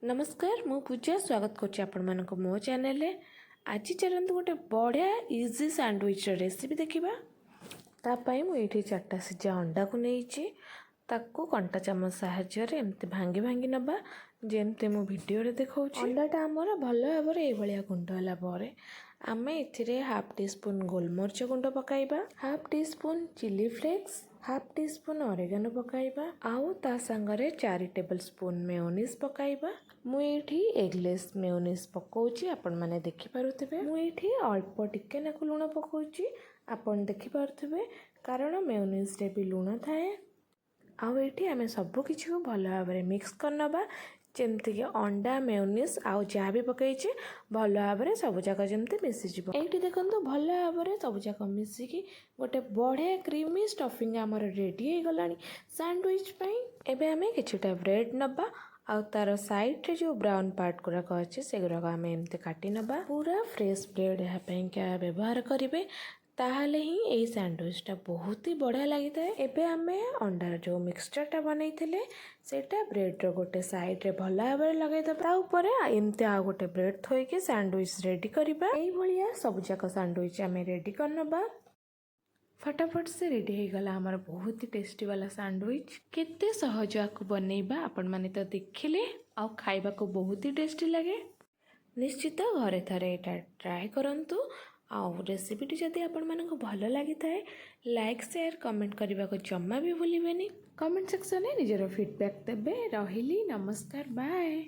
नमस्कार मु पूजा स्वागत कर मो चैनल आज चलते गोटे बढ़िया इजी सैंडविच रेसिपी देखा तापाई मुझे 4टा सिझा अंडा को नहीं ताकू कंटा चामच साहाय्य एमती भांगी भांगी नबा जमती मु वीडियो रे देखा अंडाटा आमर भल भाव में गुंड है आम ए हाफ टी स्पून गोलमरीच गुंड पकाइबा, half teaspoon chili flakes, half teaspoon oregano पकाइबा आउ ता संगरे 4 टेबल स्पून मेयोनीज पकाइबा। मुझे एगलेस मेयोनीज पकाउची आपण माने देखि पारुथिबे। मुझे अल्प टिके नाकु लुण पकाउची आपण देखि पारुथिबे कारण मेयोनीज रे भी लुण थाए। आउ एठी आमे सब किछि को भल भाव में मिक्स करनबा जमती कि अंडा मेयोनीज आउ जहाँ भी पकईचे भल भाव में सबुजाक जमती मिसीज। ये देखो भल भाव में सबुजाक मिसिकी गोटे बढ़िया क्रीमी स्टफिंग आमर रेडी हो गलानी सैंडविच एबे आमे किछिटा ब्रेड नबा आउ तार साइड रे जो ब्राउन पार्ट गुराक अच्छे से गुराक आम एमती काटी नबा। पूरा फ्रेश ब्रेड यहाँ क्या व्यवहार करेंगे ताहले ही यही सैंडविचटा बहुत ही बढ़िया लगी था। एबे आमे अंडार जो मिक्सचरटा बनईथिले सेटा ब्रेड रो गोटे साइड रे भल भाव में लगे ता ऊपर एमती आ गोटे ब्रेड थोइके सैंडविच रेडी करबा। एई भलिया सब जाक सैंडविच आमे रेडी करनबा। फटाफट से रेडी हो गला हमार बहुत ही टेस्टी वाला सैंडविच। केते सहज आकु बनैबा आपण माने तो देखिले आ खाइबा को बहुत ही टेस्टी लगे। निश्चित घरे थरे एटा ट्राई करंतु। आउ रेसिपीटी जदि आपण मानक भल लगी थाए लाइक शेयर कमेंट करने को जम्मा भी भूलिबेनी। कमेंट सेक्शन में निजर फीडबैक देबे। रहिली नमस्कार बाय।